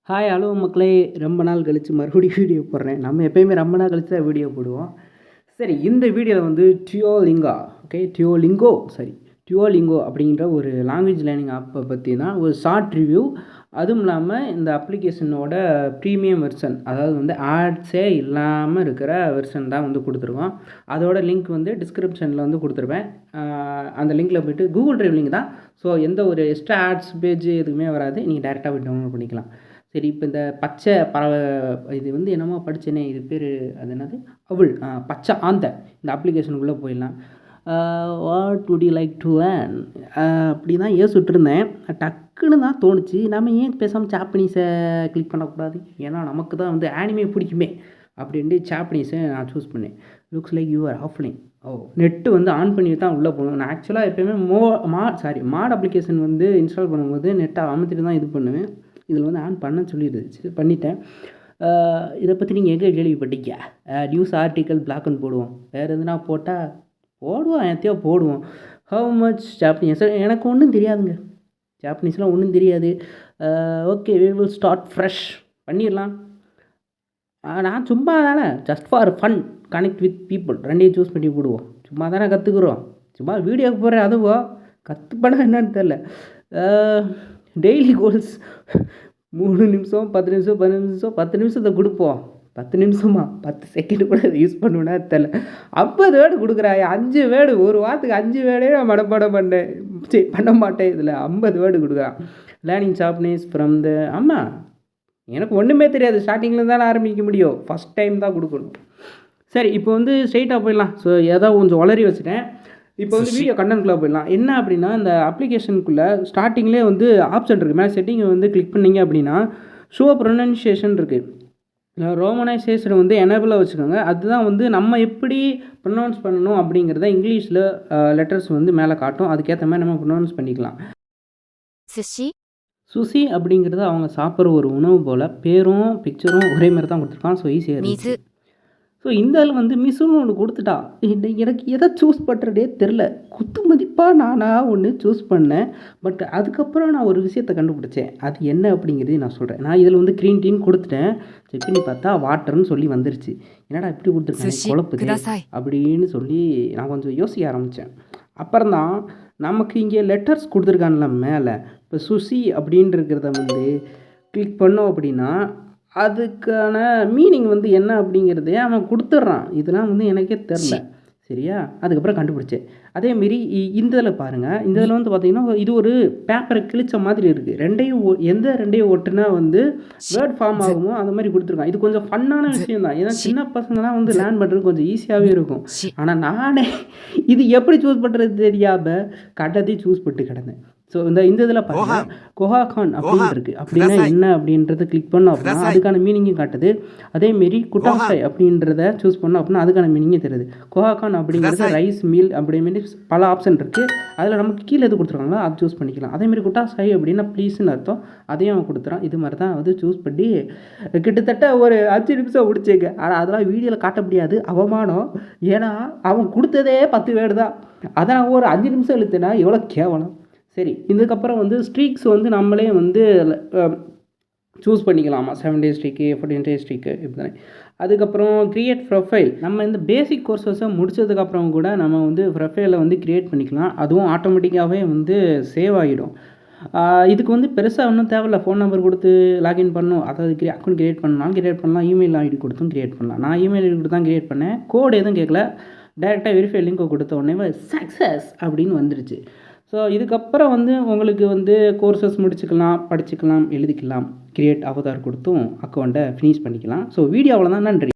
Hi hello மக்களே, ரொம்ப நாள் கழித்து மறுபடியும் வீடியோ போடுறேன். நம்ம எப்பயுமே ரொம்ப நாள் கழித்து தான் வீடியோ போடுவோம். சரி, இந்த வீடியோவில் வந்து டியோலிங்கோ அப்படிங்கிற ஒரு லாங்குவேஜ் லேர்னிங் ஆப்பை பற்றி தான் ஒரு ஷார்ட் ரிவ்யூ. அதுவும் இல்லாமல் இந்த அப்ளிகேஷனோட ப்ரீமியம் வெர்ஷன், அதாவது வந்து ஆட்ஸே இல்லாமல் இருக்கிற வெர்ஷன் தான் வந்து கொடுத்துருக்கோம். அதோட லிங்க் வந்து டிஸ்கிரிப்ஷனில் வந்து கொடுத்துருப்பேன். அந்த லிங்க்கில் போய்ட்டு கூகுள் ட்ரைவ் லிங்க் தான். ஸோ எந்த ஒரு எக்ஸ்ட்ரா ஆட்ஸ் பேஜ் எதுவுமே வராது. நீங்கள் டேரெக்டாக போய் டவுன்லோட் பண்ணிக்கலாம். சரி, இப்போ இந்த பச்சை பறவை இது வந்து என்னமோ படித்தேனே, இது பேர் அது என்னது, பச்சை ஆந்தை. இந்த அப்ளிகேஷனுக்குள்ளே போயிடலாம். What would you like to learn அப்படி தான் யோசிச்சுட்ருந்தேன். டக்குன்னு தான் தோணுச்சு, நம்ம ஏன் பேசாமல் ஜாப்பனீஸை கிளிக் பண்ணக்கூடாது? ஏன்னா நமக்கு தான் வந்து ஆனிமே பிடிக்குமே அப்படின்ட்டு ஜாப்பனீஸை நான் சூஸ் பண்ணேன். Looks like you're offline. Net வந்து ஆன் பண்ணி தான் உள்ளே போகணும். நான் ஆக்சுவலாக எப்போயுமே மாட் அப்ளிகேஷன் வந்து இன்ஸ்டால் பண்ணும்போது நெட்டை அமுத்திட்டு தான் இது பண்ணுவேன். இதில் வந்து ஆன் பண்ண சொல்லிடுச்சு, பண்ணிட்டேன். இதை பற்றி நீங்கள் எங்கே கேள்விப்பட்டீங்க? நியூஸ் ஆர்டிக்கல் பிளாக்னு போடுவோம், வேறு எதுனா போட்டால் போடுவோம், எத்தையோ போடுவோம். How much Japanese? எனக்கு ஒன்றும் தெரியாதுங்க, ஜாப்பனீஸ்லாம் ஒன்றும் தெரியாது. Okay, we will start fresh பண்ணிடலாம். நான் சும்மா தானே, just for fun, connect with people, ரெண்டையும் சூஸ் பண்ணி போடுவோம். சும்மா தானே கற்றுக்குறோம், சும்மா வீடியோக்கு போகிறேன். அதுவும் கற்றுப்பட என்னன்னு தெரில. டெய்லி கோல்ஸ் 3 நிமிஷம், 10 நிமிஷம், 15 நிமிஷம், 10 நிமிஷத்தை கொடுப்போம். 10 நிமிஷமா, 10 செகண்டு கூட யூஸ் பண்ணுவேன்னா தெரில. 50 வேர்டு கொடுக்குறாங்க, 5 வேர்டு ஒரு வாரத்துக்கு 5 வேர்டே நான் மனப்பாடம் பண்ண மாட்டேன். இதில் 50 வேர்டு கொடுக்குறான். லேர்னிங் ஜாப்பனீஸ் ஃப்ரம் த எனக்கு ஒன்றுமே தெரியாது. ஸ்டார்டிங்கில் தான் ஆரம்பிக்க முடியும், ஃபஸ்ட் டைம் தான் கொடுக்கணும். சரி, இப்போ வந்து ஸ்ட்ரெயிட்டாக போயிடலாம். ஸோ ஏதோ கொஞ்சம் வளரி வச்சுட்டேன். இப்போ வந்து வீடியோ கண்டென்ட்குள்ளே போயிடலாம். என்ன அப்படின்னா, இந்த அப்ளிகேஷனுக்குள்ளே ஸ்டார்டிங்லேயே வந்து ஆப்ஷன் இருக்குது. மேலே செட்டிங்கை வந்து கிளிக் பண்ணிங்க அப்படின்னா ஷோ ப்ரொனன்சியேஷன் இருக்குது. ரோமனைசேஷன் வந்து எனேபிளாக வச்சுக்கோங்க. அதுதான் வந்து நம்ம எப்படி ப்ரொனவுன்ஸ் பண்ணணும் அப்படிங்கிறத இங்கிலீஷில் லெட்டர்ஸ் வந்து மேலே காட்டும். அதுக்கேற்ற மாதிரி நம்ம ப்ரொனவுன்ஸ் பண்ணிக்கலாம். சுஷி அப்படிங்கிறது அவங்க சாப்பிட்ற ஒரு உணவு போல், பேரும் பிக்சரும் ஒரே மாதிரி தான் கொடுத்துருக்கான். ஸோ ஈஸியாக இருக்குது. ஸோ இந்த ஆள் வந்து மிஸ்ஸுன்னு ஒன்று கொடுத்துட்டா. எனக்கு எதை சூஸ் பண்ணுறதே தெரில. குத்து மதிப்பாக நானாக ஒன்று சூஸ் பண்ணேன். பட் அதுக்கப்புறம் நான் ஒரு விஷயத்தை கண்டுபிடிச்சேன். அது என்ன அப்படிங்கிறதையும் நான் சொல்கிறேன். நான் இதில் வந்து க்ரீன் டீன்னு கொடுத்துட்டேன். செக் பண்ணி பார்த்தா வாட்டர்னு சொல்லி வந்துருச்சு. என்னடா இப்படி கொடுத்துருக்கேன், குழப்புது அப்படின்னு சொல்லி நான் கொஞ்சம் யோசிக்க ஆரம்பித்தேன். அப்புறம் தான் நமக்கு இங்கே லெட்டர்ஸ் கொடுத்துருக்கான்ல மேலே, இப்போ சுஷி அப்படின்றத வந்து கிளிக் பண்ணோம் அப்படின்னா அதுக்கான மீனிங் வந்து என்ன அப்படிங்கிறதே அவன் கொடுத்துட்றான். இதெல்லாம் வந்து எனக்கே தெரில. சரியா, அதுக்கப்புறம் கண்டுபிடிச்சேன். அதேமாரி இந்த இதில் பாருங்கள், இந்த இதில் வந்து பார்த்திங்கன்னா இது ஒரு பேப்பரை கிழிச்ச மாதிரி இருக்குது. ரெண்டையும் ஒட்டுனா வந்து வேர்ட் ஃபார்ம் ஆகுமோ அந்த மாதிரி கொடுத்துருக்கான். இது கொஞ்சம் ஃபன்னான விஷயம் தான். ஏன்னா சின்ன பசங்களாம் வந்து லேர்ன் பண்ணுறது கொஞ்சம் ஈஸியாகவே இருக்கும். ஆனால் நானே இது எப்படி சூஸ் பண்ணுறது தெரியாமல் கண்டதையும் சூஸ் பண்ணிட்டு கிடந்தேன். ஸோ இந்த இதில் பார்த்தீங்கன்னா கொஹாகான் அப்படின்னு இருக்குது. அப்படின்னா என்ன அப்படின்றத கிளிக் பண்ணோம் அப்படின்னா அதுக்கான மீனிங்கும் காட்டுது. அதேமாரி குட்டாசாய் அப்படின்றத சூஸ் பண்ணோம் அப்படின்னா அதுக்கான மீனிங்கும் தெரியுது. கொஹாகான் அப்படிங்கிறது ரைஸ் மீல் அப்படிமாரி பல ஆப்ஷன் இருக்குது. அதில் நமக்கு கீழே எது கொடுத்துருக்காங்களோ அதை சூஸ் பண்ணிக்கலாம். அதேமாரி குட்டாசாய் அப்படின்னா ப்ளீஸ்ன்னு அர்த்தம், அதையும் அவன் கொடுத்துறான். இது மாதிரி தான் வந்து சூஸ் பண்ணி கிட்டத்தட்ட ஒரு 5 நிமிஷம் முடிச்சேங்க. ஆனால் அதெல்லாம் வீடியோவில் காட்ட முடியாது, அவமானம். ஏன்னா அவன் கொடுத்ததே 10 வேர்டு தான். அதை நான் ஒரு 5 நிமிஷம் இழுத்தேன்னா எவ்வளோ கேவலம். சரி, இதுக்கப்புறம் வந்து ஸ்ட்ரீக்ஸ் வந்து நம்மளே வந்து சூஸ் பண்ணிக்கலாமா, 7 டேஸ் ஸ்ட்ரீக்கு, 14 டேஸ் ஸ்ட்ரீக்கு, இப்படி தானே. அதுக்கப்புறம் க்ரியேட் ப்ரொஃபைல். நம்ம இந்த பேசிக் கோர்சஸை முடித்ததுக்கப்புறம் கூட நம்ம வந்து ப்ரொஃபைலை வந்து க்ரியேட் பண்ணிக்கலாம். அதுவும் ஆட்டோமேட்டிக்காகவே வந்து சேவ் ஆகிடும். இதுக்கு வந்து பெருசாக ஒன்றும் தேவையில்ல. ஃபோன் நம்பர் கொடுத்து லாகின் பண்ணணும், அதாவது அக்கௌண்ட் க்ரியேட் பண்ணலாம், இமெயில் ஐடி கொடுத்தும் க்ரியேட் பண்ணலாம். நான் இமெயில் ஐடி கொடுத்து தான் க்ரியேட் பண்ணேன். கோடு எதுவும் கேட்கல, டேரெக்டாக வெரிஃபை லிங்க்கை கொடுத்த உடனே சக்ஸஸ் அப்படின்னு வந்துருச்சு. ஸோ இதுக்கப்புறம் வந்து உங்களுக்கு வந்து கோர்சஸ் முடிச்சுக்கலாம், படிச்சுக்கலாம், எழுதிக்கலாம், க்ரியேட் அவதார் கொடுத்தும் அக்கௌண்ட்டை ஃபினிஷ் பண்ணிக்கலாம். ஸோ வீடியோ அவ்வளோதான். நன்றி.